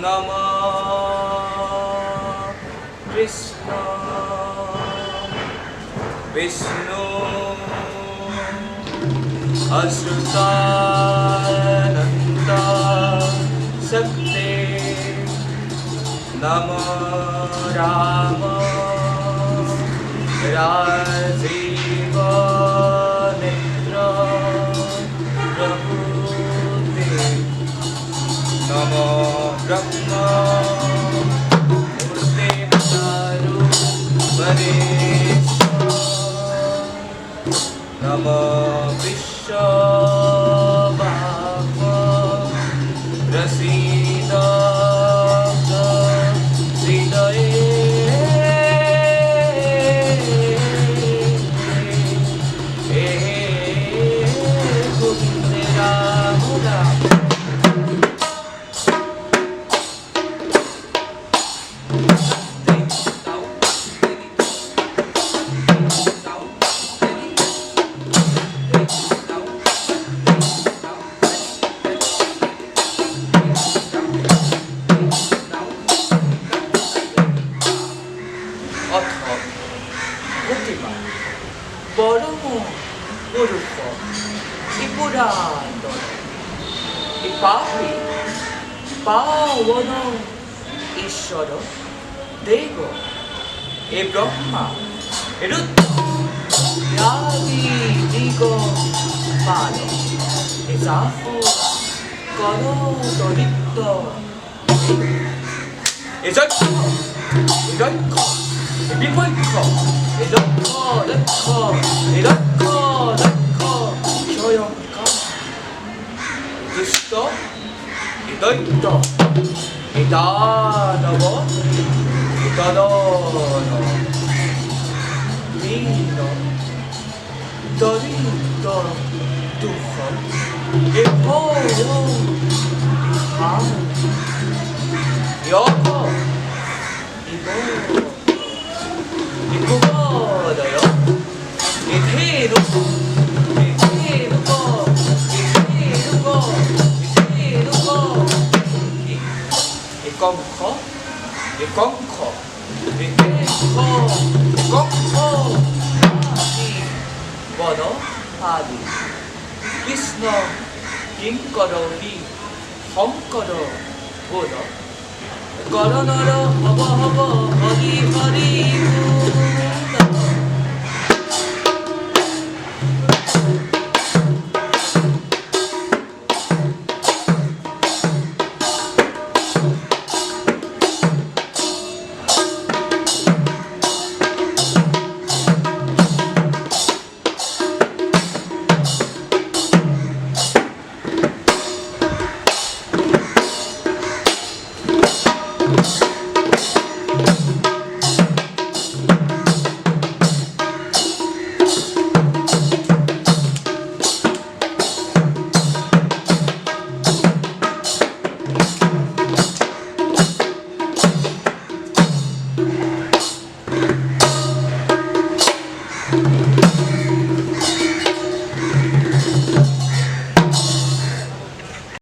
Namah Krishna Vishnu Asutananda Sakte Namah Rama Rajiva Netra Prabhude Namo Brahma Murte Charu Varesha Namo Vishwa Bhava Rasida পাবন ঈশ্বর দেব এ ব্রহ্মা রুদ্র আদি দিগ পাল এ সাহ কর দরিদ্র এ যক্ষ এ যক্ষ এ বিপক্ষ এ লক্ষ লক্ষ এ লক্ষ লক্ষ স্বয়ংকার দুষ্ট দৈত্য দানব তদন দীন দরিদ্র দুঃখ এ ভয় ভাব যোগ ইবোদয় এধেরূপ কঙ্খ এ কঙ্খ এ কঙ্খ বদ আদি কৃষ্ণ কিঙ্কর হি শঙ্কর বোধ করণর হব হব হরি হরি